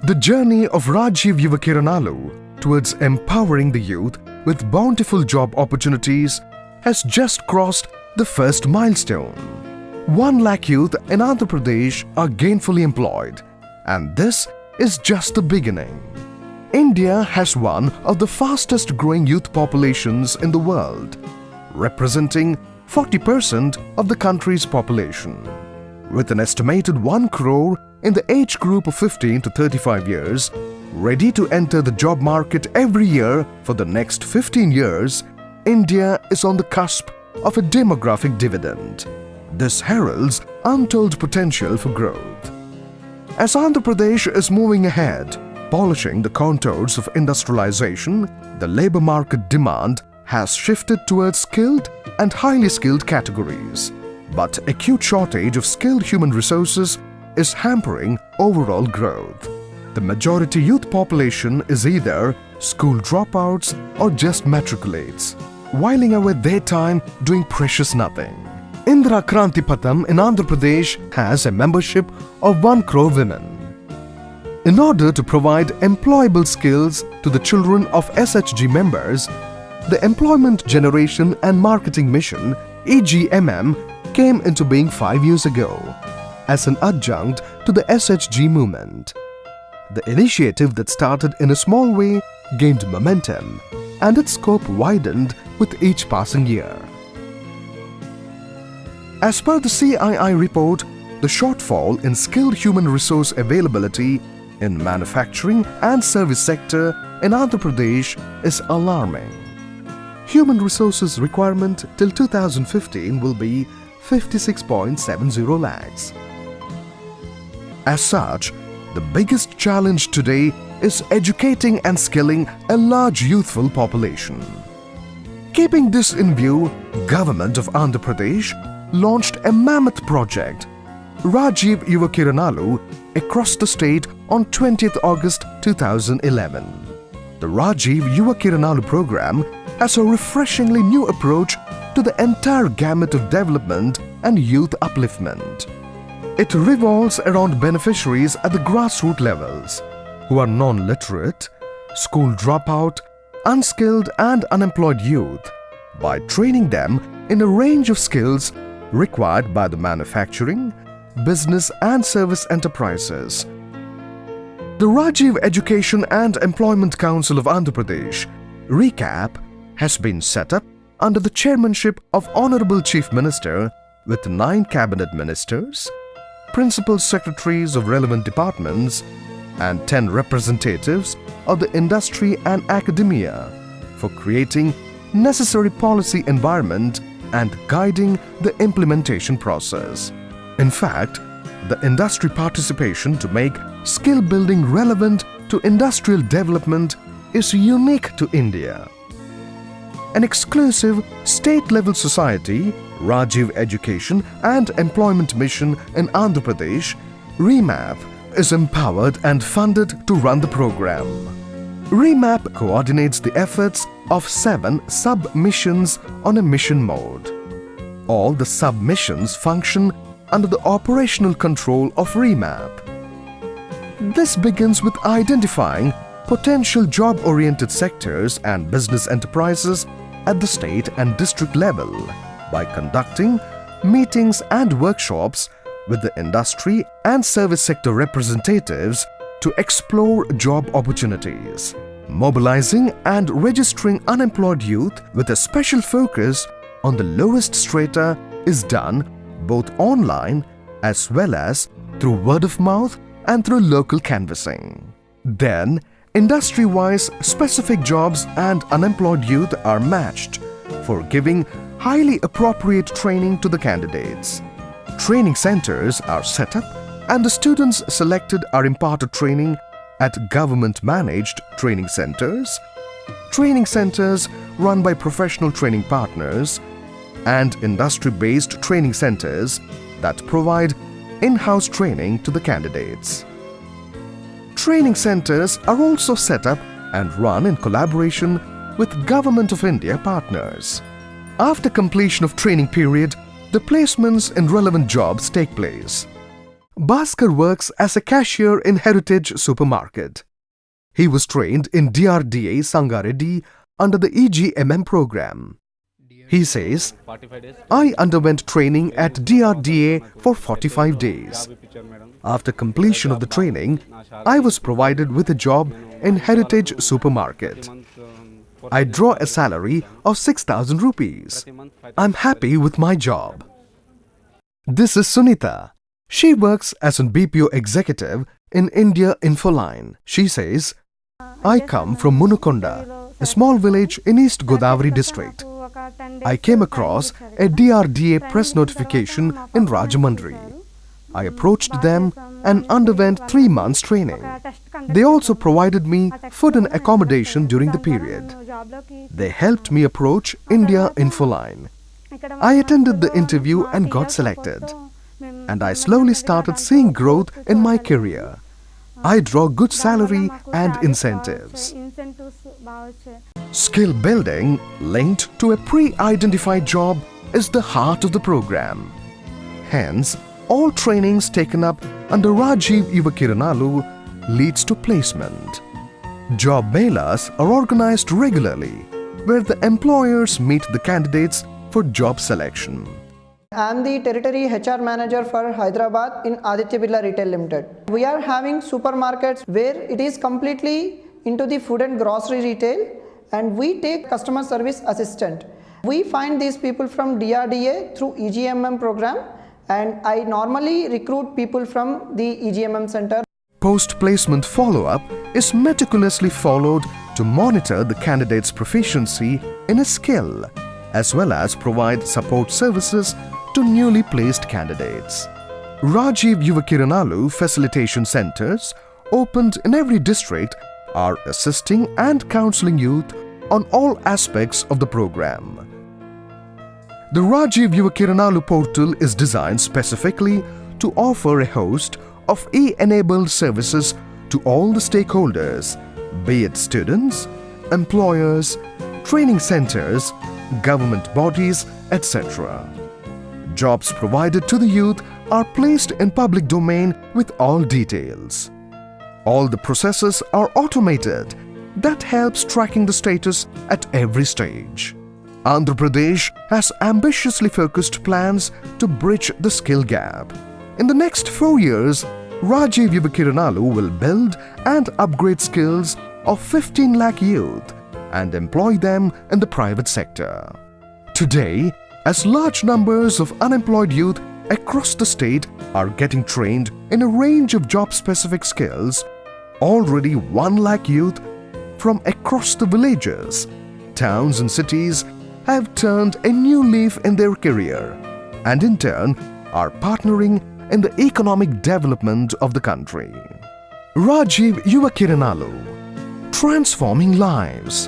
The journey of Rajiv Yuva Kiranalu towards empowering the youth with bountiful job opportunities has just crossed the first milestone. 1 lakh youth in Andhra Pradesh are gainfully employed, and this is just the beginning. India has one of the fastest growing youth populations in the world, representing 40% of the country's population. With an estimated 1 crore in the age group of 15 to 35 years, ready to enter the job market every year for the next 15 years, India is on the cusp of a demographic dividend. This heralds untold potential for growth. As Andhra Pradesh is moving ahead, polishing the contours of industrialization, the labor market demand has shifted towards skilled and highly skilled categories. But acute shortage of skilled human resources is hampering overall growth. The majority youth population is either school dropouts or just matriculates, whiling away their time doing precious nothing. Indira Kranti Patham in Andhra Pradesh has a membership of 1 crore women. In order to provide employable skills to the children of SHG members, the Employment Generation and Marketing Mission (EGMM) came into being 5 years ago as an adjunct to the SHG movement. The initiative that started in a small way gained momentum, and its scope widened with each passing year. As per the CII report, the shortfall in skilled human resource availability in manufacturing and service sector in Andhra Pradesh is alarming. Human resources requirement till 2015 will be 56.70 lakhs. As such, the biggest challenge today is educating and skilling a large youthful population. Keeping this in view, Government of Andhra Pradesh launched a mammoth project, Rajiv Yuva Kiranalu, across the state on 20th August 2011. The Rajiv Yuva Kiranalu program has a refreshingly new approach to the entire gamut of development and youth upliftment. It revolves around beneficiaries at the grassroots levels who are non-literate, school dropout, unskilled and unemployed youth by training them in a range of skills required by the manufacturing, business and service enterprises. The Rajiv Education and Employment Council of Andhra Pradesh, RECAP, has been set up under the chairmanship of Honorable Chief Minister with 9 cabinet ministers, principal secretaries of relevant departments and 10 representatives of the industry and academia for creating necessary policy environment and guiding the implementation process. In fact, the industry participation to make skill building relevant to industrial development is unique to India. An exclusive state-level society, Rajiv Education and Employment Mission in Andhra Pradesh, REMAP, is empowered and funded to run the program. REMAP coordinates the efforts of 7 sub-missions on a mission mode. All the sub-missions function under the operational control of REMAP. This begins with identifying potential job-oriented sectors and business enterprises at the state and district level by conducting meetings and workshops with the industry and service sector representatives to explore job opportunities. Mobilizing and registering unemployed youth with a special focus on the lowest strata is done both online as well as through word of mouth and through local canvassing. Then, industry-wise specific jobs and unemployed youth are matched for giving highly appropriate training to the candidates. Training centers are set up and the students selected are imparted training at government-managed training centers run by professional training partners, and industry-based training centers that provide in-house training to the candidates. Training centers are also set up and run in collaboration with Government of India partners. After completion of training period, the placements in relevant jobs take place. Bhaskar works as a cashier in Heritage Supermarket. He was trained in DRDA Sangareddy under the EGMM program. He says, I underwent training at DRDA for 45 days. After completion of the training, I was provided with a job in Heritage Supermarket. I draw a salary of 6,000 rupees. I'm happy with my job. This is Sunita. She works as an BPO executive in India Infoline. She says, I come from Munukonda, a small village in East Godavari district. I came across a DRDA press notification in Rajahmundry. I approached them and underwent 3 months training. They also provided me food and accommodation during the period. They helped me approach India Infoline. I attended the interview and got selected. And I slowly started seeing growth in my career. I draw good salary and incentives. Skill building linked to a pre-identified job is the heart of the program. Hence, all trainings taken up under Rajiv Yuva Kiranalu leads to placement. Job melas are organized regularly, where the employers meet the candidates for job selection. I am the Territory HR Manager for Hyderabad in Aditya Birla Retail Limited. We are having supermarkets where it is completely into the food and grocery retail, and we take customer service assistant. We find these people from DRDA through EGMM program, and I normally recruit people from the EGMM center. Post-placement follow-up is meticulously followed to monitor the candidate's proficiency in a skill, as well as provide support services to newly placed candidates. Rajiv Yuva Kiranalu facilitation centers opened in every district are assisting and counseling youth on all aspects of the program. The Rajiv Yuva Kiranalu portal is designed specifically to offer a host of e-enabled services to all the stakeholders, be it students, employers, training centers, government bodies, etc. Jobs provided to the youth are placed in public domain with all details. All the processes are automated. That helps tracking the status at every stage. Andhra Pradesh has ambitiously focused plans to bridge the skill gap. In the next 4 years, Rajiv Yuva Kiranalu will build and upgrade skills of 15 lakh youth and employ them in the private sector. Today, as large numbers of unemployed youth across the state are getting trained in a range of job-specific skills, already 1 lakh youth from across the villages, towns and cities have turned a new leaf in their career and in turn are partnering in the economic development of the country. Rajiv Yuva Kiranalu, transforming lives.